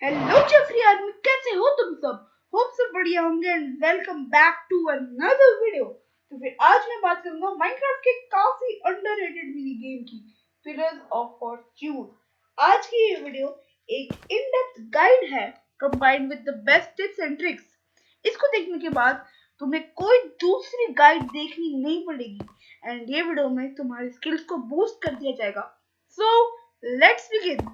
Hello Jeffrey army, कैसे हो तुम सब? होप सब बढ़िया होंगे and welcome back to another video. तो फिर आज मैं बात करूंगा माइनक्राफ्ट के काफी अंडररेटेड मिनी गेम की, पिलर्स ऑफ फॉर्च्यून। आज की ये वीडियो एक इन डेप्थ गाइड है combined with the best tips and tricks. इसको देखने के बाद तुम्हें कोई दूसरी गाइड देखनी नहीं पड़ेगी एंड ये वीडियो में तुम्हारी स्किल्स को बूस्ट कर दिया जाएगा। So let's begin.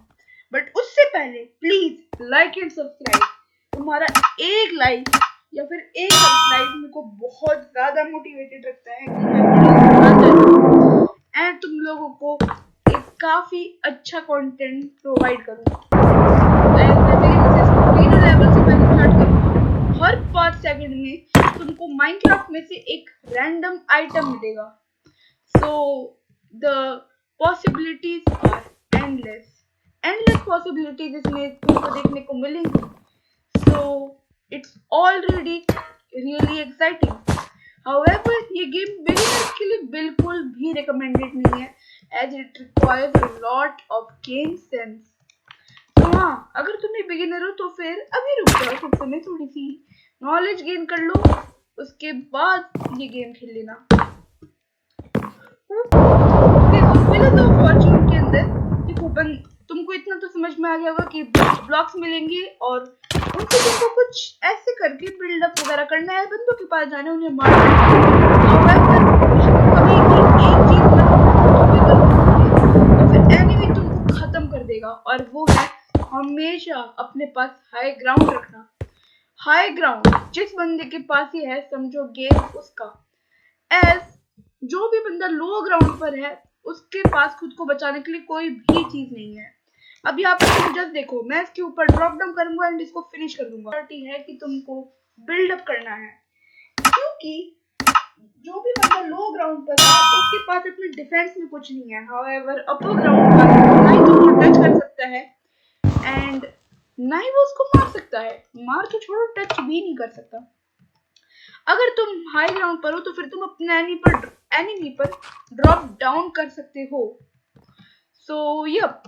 बट उससे पहले प्लीज लाइक एंड सब्सक्राइब। तुम्हारा एक लाइक या फिर एक सब्सक्राइब मेरे को बहुत ज्यादा मोटिवेटेड रखता है कि मैं वीडियो एंड तुम लोगों को एक काफी अच्छा कंटेंट प्रोवाइड करूँ। लेवल से पहले स्टार्ट करूँ। हर 5 सेकंड में तुमको माइनक्राफ्ट में से एक रैंडम आइटम मिलेगा। So the possibilities are endless possibilities इसमें तुमको देखने को मिलेंगी। So it's already really exciting. However ये गेम बिगिनर्स के लिए बिल्कुल भी रिकमेंडेड नहीं है as it requires a lot of game sense. तो हाँ, अगर तुम एक बिगिनर हो तो फिर अभी रुक जाओ, कुछ समय थोड़ी सी नॉलेज गेन कर लो, उसके बाद ये गेम खेल लेना। पिलर्स ऑफ फॉर्च्यून के अंदर देखो, तुमको इतना तो समझ में आ गया होगा कि ब्लॉक्स मिलेंगे और उनसे तुमको कुछ ऐसे करके बिल्डअप वगैरह करना है, बंदों के पास जाना, उन्हें मारना तो फिर एनिमी तुमको खत्म कर देगा। और वो है हमेशा अपने पास हाई ग्राउंड रखना। हाई ग्राउंड जिस बंदे के पास ही है, समझो गेम उसका। एज जो भी बंदा लो ग्राउंड पर है, उसके पास खुद को बचाने के लिए कोई भी चीज नहीं है। अब यहाँ पर तुम जस्ट देखो, मैं इसके ऊपर ड्रॉप डाउन करूंगा एंड इसको फिनिश कर दूंगा। है कि तुमको बिल्डअप करना है, क्योंकि जो भी बंदा लो ग्राउंड पर है उसके पास अपने डिफेंस में कुछ नहीं है। हाउएवर अपर ग्राउंड पर ना ही तुमको टच कर सकता है एंड ना ही वो उसको मार सकता है। मार तो छोड़ो, टच भी नहीं कर सकता। अगर तुम हाई ग्राउंड पर हो तो फिर तुम अपने एनिमी पर ड्रॉप डाउन कर सकते हो। सो यप,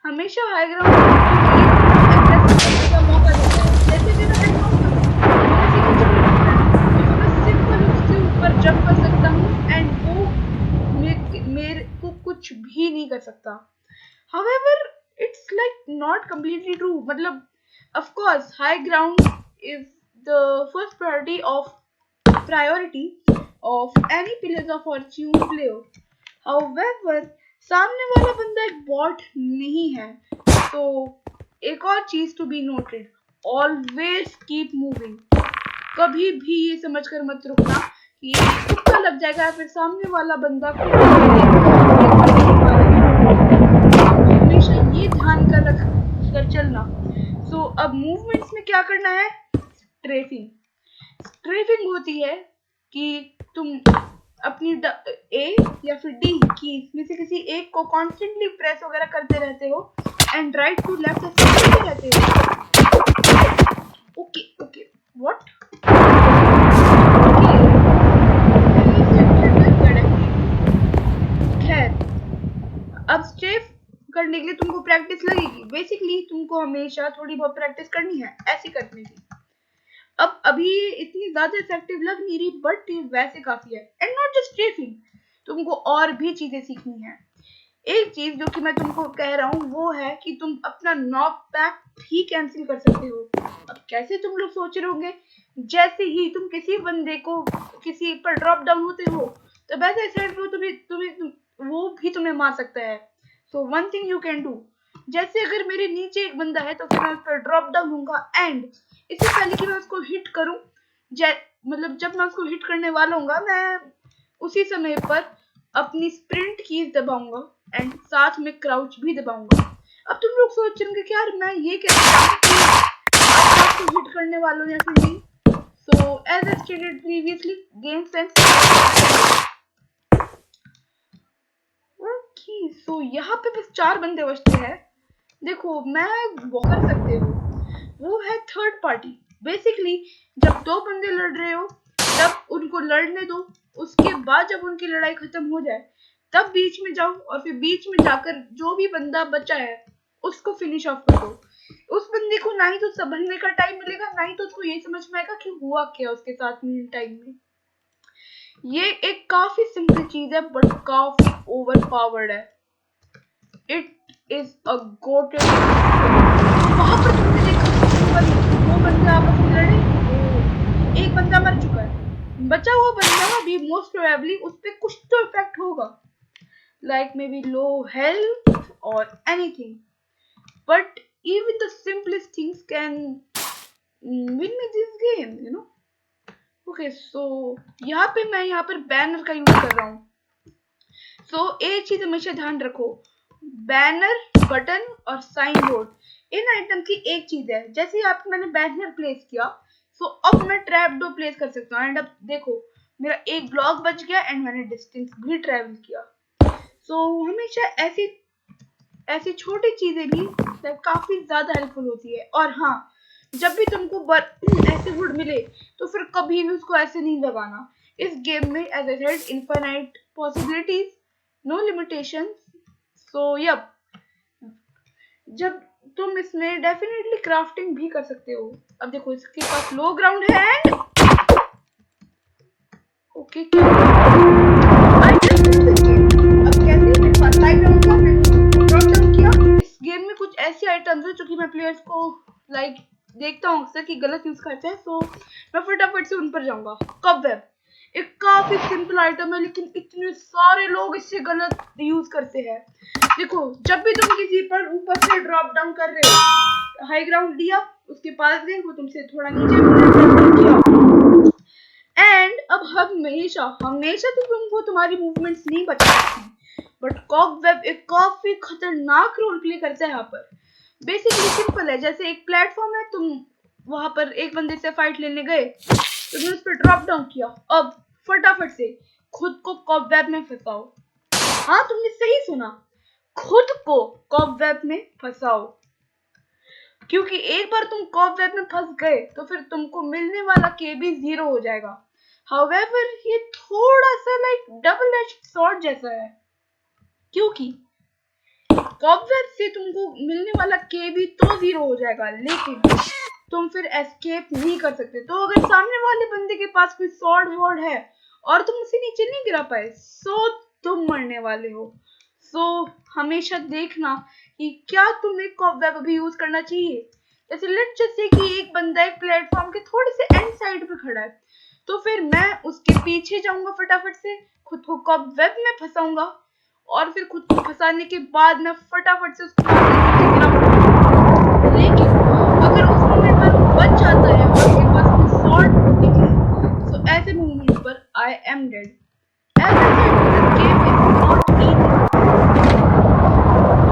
हमेशा हाई ग्राउंड का मौका देता है। जैसे कि मैं सिंपल उसके ऊपर जंप कर सकता हूँ एंड वो मेरे को कुछ भी नहीं कर सकता। However, it's like not completely true. मतलब, of course, high ground is the first priority of any pillars of fortune player. However, सामने वाला बंदा एक बॉट नहीं है, तो एक और चीज to be noted, always keep moving. कभी भी ये समझकर मत रुकना कि तुक्का लग जाएगा या फिर सामने वाला बंदा हमेशा ये ध्यान कर रख कर चलना। सो अब मूवमेंट्स में क्या करना है? स्ट्रेफिंग होती है कि तुम अपनी ए या फिर डी की में से किसी एक को कॉन्स्टेंटली प्रेस वगैरह करते रहते हो एंड राइट टू लेफ्ट करते रहते हो। Okay what? खैर, अब स्ट्रेफ करने के लिए तुमको प्रैक्टिस लगेगी। बेसिकली तुमको हमेशा थोड़ी बहुत प्रैक्टिस करनी है ऐसे करने की। अब अभी इतनी ज्यादा इफेक्टिव लग नहीं रही, बट वैसे काफी है। एंड नॉट जस्ट स्ट्रेफिंग, तुमको और भी चीजें सीखनी है। एक चीज जो कि मैं तुमको कह रहा हूँ वो है कि तुम अपना नॉक बैक भी कैंसिल कर सकते हो। अब कैसे, तुम लोग सोच रहे होंगे, जैसे ही तुम किसी बंदे को किसी पर ड्रॉप डाउन होते हो तो वैसे साइड में वो भी तुम्हें मार सकता है। So one thing you can do, जैसे अगर मेरे नीचे एक बंदा है तो फिर मैं उस पर ड्रॉप डाउन होऊंगा एंड इससे पहले कि मैं उसको हिट करूं, मतलब जब मैं उसको हिट करने वाला हूँ, मैं उसी समय पर अपनी स्प्रिंट कीज दबाऊंगा एंड साथ में क्राउच भी दबाऊंगा। अब तुम लोग सोच रहे होंगे कि यार मैं ये कैसे हिट करने वालों या फिर नहीं। So as I stated previously, game sense. Okay, so यहाँ पे बस 4 बंदे बचते हैं। देखो, मैं वो कर सकते हो, वो है थर्ड पार्टी। बेसिकली जब 2 बंदे लड़ रहे हो तब उनको लड़ने दो, उसके बाद जब उनकी लड़ाई खत्म हो जाए तब बीच में जाओ और फिर बीच में जाकर जो भी बंदा बचा है उसको फिनिश ऑफ कर दो। उस बंदे को ना ही तो संभलने का टाइम मिलेगा, ना ही तो उसको ये समझ में आएगा कि हुआ क्या उसके साथ में टाइम में। ये एक काफी सिंपल चीज है बट काफी ओवर पावर्ड है। It is a GOATed. वहां पर तुमने देखा वो बंदे आपस में लड़े, एक बंदा मर चुका है, बचा हुआ बंदा भी मोस्ट प्रोबेबली उस पर कुछ तो इफेक्ट होगा, like maybe low health or anything, but even the simplest things can win me this game, you know. Okay, so मैं यहाँ पर बैनर का यूज कर रहा हूँ। एक चीज हमेशा ध्यान रखो, बैनर, बटन और साइन बोर्ड इन आइटम की एक चीज है। जैसे ही मैंने बैनर प्लेस किया, अब मैं ट्रैप डोर प्लेस कर सकता हूँ। एंड अब देखो मेरा एक ब्लॉक बच गया एंड मैंने डिस्टेंस भी ट्रेवल किया। हमेशा ऐसी छोटी चीजें भी काफी ज्यादा हेल्पफुल होती है। और हाँ, जब भी तुमको ऐसे वुड मिले तो फिर कभी भी उसको ऐसे नहीं लगाना। इस गेम में as I said infinite possibilities, no limitations. Yup, जब तुम इसमें डेफिनेटली क्राफ्टिंग भी कर सकते हो। अब देखो इसके पास लो ग्राउंड है एंड ओके, इस गेम में कुछ ऐसे आइटम्स है जो कि मैं प्लेयर्स को देखता हूँ अक्सर कि गलत यूज करते हैं, मैं फटाफट से उन पर जाऊंगा। कबवेब एक काफी सिंपल आइटम है, लेकिन इतने सारे लोग इससे गलत यूज करते हैं। देखो जब भी तुम किसी पर ऊपर से ड्रॉप डाउन कर रहे हो, हाई ग्राउंड दिया, उसके पास गए, वो तुमसे थोड़ा नीचे एंड अब हमेशा तो तुमको तुम्हारी मूवमेंट्स नहीं बचा सकती, बट कॉबवेब एक काफी खतरनाक रोल प्ले करता है यहाँ पर। बेसिकली सिंपल है, जैसे एक प्लेटफॉर्म है, तुम वहां पर एक बंदे से फाइट लेने गए, तुमने उस पर ड्रॉप डाउन किया, अब फटाफट से खुद को कॉबवेब में फंसाओ। हाँ तुमने सही सुना, खुद को कॉबवेब में फंसाओ, क्योंकि एक बार तुम कॉबवेब में फंस गए तो फिर तुमको मिलने वाला केबी 0 हो जाएगा। However, ये थोड़ा सा डबल एज्ड स्वॉर्ड जैसा है, क्योंकि कॉबवेब से तुमको मिलने वाला केबी तो 0 हो जाएगा, लेकिन तुम फिर एस्केप नहीं कर सकते। तो अगर सामने वाले बंदे के पास कोई स्वॉर्ड वॉर्ड है और तुम उसे नीचे नहीं गिरा पाए, तुम मरने वाले हो। हमेशा देखना कि क्या तुम्हें कॉबवेब अभी यूज करना चाहिए। जैसे लेट्स जस्ट से कि एक बंदा एक प्लेटफॉर्म के थोड़े से एंड साइड पे खड़ा है, तो फिर मैं उसके पीछे जाऊंगा, फटाफट से खुद को कॉबवेब में फंसाऊंगा, और फिर खुद को फंसाने के बाद मैं फटाफट से उसको लेकिन अगर उस मोमेंट पर वो बच जाता है और उसके पास कोई स्वॉर्ड निकले, तो ऐसे मोमेंट पर I am dead. As I said, this game is not easy.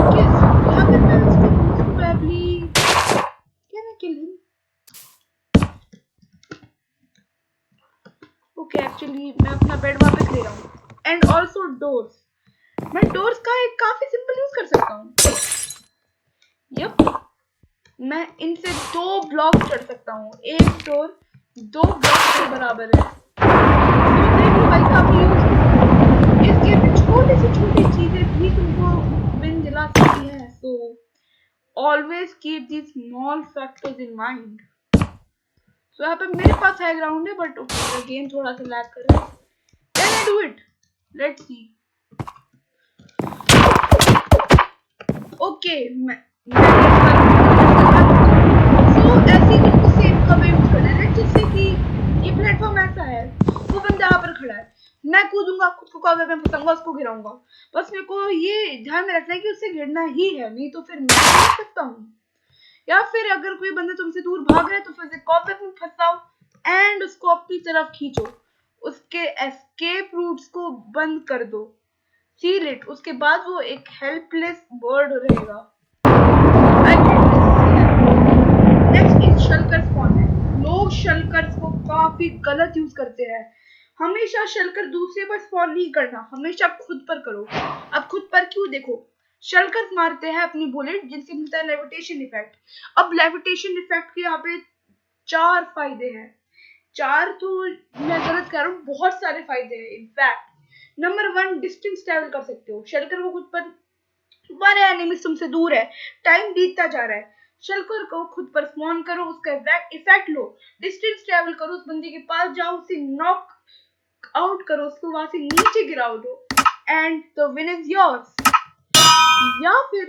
Okay, so यहाँ पर मैं उसको most probably can I kill him? Okay, actually मैं अपना बेड वापस ले रहा हूँ। And also doors. मैं doors का एक काफी सिंपल यूज कर सकता हूँ। यप, मैं इनसे 2 ब्लॉक चढ़ सकता हूँ। एक डोर 2 ब्लॉक के बराबर है। भाई काफी यूज इस गेम में छोटी से छोटी चीजें भी तुमको विन दिला सकती है। So always keep these small factors in mind. So यहाँ पे मेरे पास हाई ग्राउंड है, बट मेरा गेम थोड़ा सा लैग कर रहा है। Can I do it? Let's see. Okay, मैं ऐसे तुमको सेम कवर यूज करना है। लेट्स जस्ट से कि ये प्लेटफॉर्म ऐसा है, वो बंदा यहाँ पर खड़ा है, मैं कूदूंगा, खुद को कवर में फंसाऊंगा, उसको गिराऊंगा। बस मेरे को ये ध्यान में रखना है कि उससे गिरना ही है, नहीं तो फिर मैं गिर सकता हूँ। या फिर अगर कोई बंदा तुमसे दूर भाग रहा है तो फिर से कॉपर में फंसाओ एंड उसको अपनी तरफ खींचो, उसके एस्केप रूट्स को बंद कर दो, सील इट। उसके बाद वो एक हेल्पलेस बर्ड रहेगा। नेक्स्ट इज शल्कर स्पॉन है। लोग शल्कर्स को काफी गलत यूज करते हैं। हमेशा शल्कर दूसरे पर स्पॉन नहीं करना, हमेशा खुद पर करो। अब खुद पर क्यों, देखो शल्कर्स मारते हैं अपनी बुलेट, जिनसे मिलता है लेविटेशन इफेक्ट। अब लेविटेशन इफेक्ट के यहाँ पे 4 फायदे हैं। 4 तो मैं गलत कह रहा हूँ, बहुत सारे फायदे हैं। इनफैक्ट नंबर 1, डिस्टेंस ट्रेवल कर सकते हो। शल्कर को खुद पर तुम्हारे एनिमीज तुमसे दूर है, टाइम बीतता जा रहा है। शल्कर को खुद पर स्पॉन करो, उसका इफेक्ट लो, डिस्टेंस ट्रेवल करो, उस बंदे के पास जाओ, उसे नॉक आउट करो, उसको वहां से नीचे गिराओ दो, and the win is yours. या फिर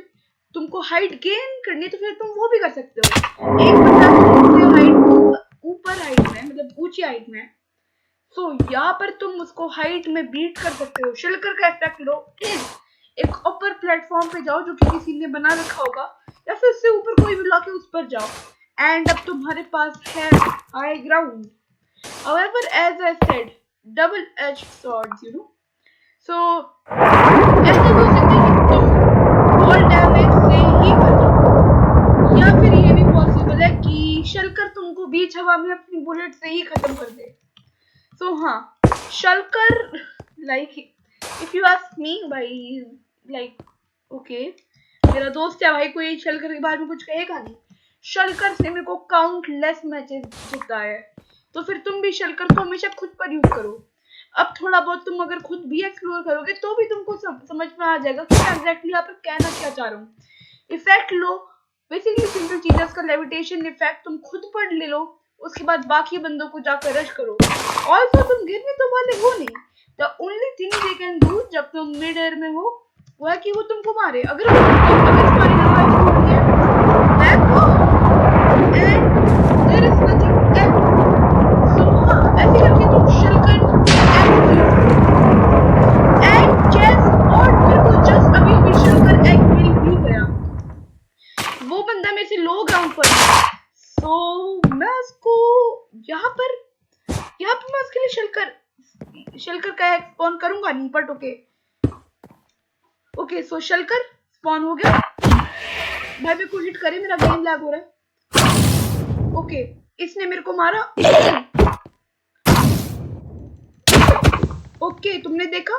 तुमको हाइट गेन करनी है तो फिर तुम वो भी कर सकते हो। एक बंदा तुमसे हाइट ऊपर हाइट में, मतलब ऊंची हाइट में, सो यहाँ पर तुम उसको हाइट में बीट कर सकते हो। शल्कर का इफेक्ट लो, एक ऊपर प्लेटफॉर्म पे जाओ जो कि किसी ने बना रखा होगा, या फिर उससे ऊपर कोई भी लॉक है उस पर जाओ, एंड अब तुम्हारे पास है high ground. However, as I said, double-edged swords, you know. So ऐसा भी हो सकता है कि तुम फॉल डैमेज से ही मर जाओ, या फिर ये भी पॉसिबल है कि शल्कर तुमको बीच हवा में अपनी बुलेट से ही खत्म कर दे। So हाँ, शल्कर like if you ask me, भाई like okay, मेरा दोस्त है भाई, कोई शल्कर के बारे में कुछ कहेगा नहीं। शल्कर से मेरे को काउंटलेस मैचेस जीता है, तो फिर तुम भी शल्कर को हमेशा खुद पर यूज करो। अब थोड़ा बहुत तुम अगर खुद भी एक्सप्लोर करोगे तो भी तुमको समझ में आ जाएगा कि मैं एग्जैक्टली यहाँ पर कहना क्या चाह रहा हूँ। इफेक्ट लो, बेसिकली सिंपल चीजें का लेविटेशन इफेक्ट तुम खुद पर ले लो, उसके बाद बाकी बंदों को जाकर रश करो। ऑल्सो तुम गिरने तो वाले हो नहीं, the only thing they can do जब तुम मिड एयर में हो वो है कि वो तुमको मारे। अगर तुम्हारी हवा छूट है, बैक हो, and there is nothing else. So हाँ, ऐसे करके तुम शल्कर एंड चेस, और मेरे को जस्ट अभी भी शल्कर एग मिल भी गया, वो बंदा मेरे से लो ग्राउंड पर है। सो मैं उसको यहाँ पर मैं उसके लिए शल्कर का एग स्पॉन करूंगा नहीं, बट ओके सो शल्कर स्पॉन हो गया। भाई मेरे को हिट करे, मेरा गेम लैग हो रहा है। ओके, इसने मेरे को मारा। ओके, तुमने देखा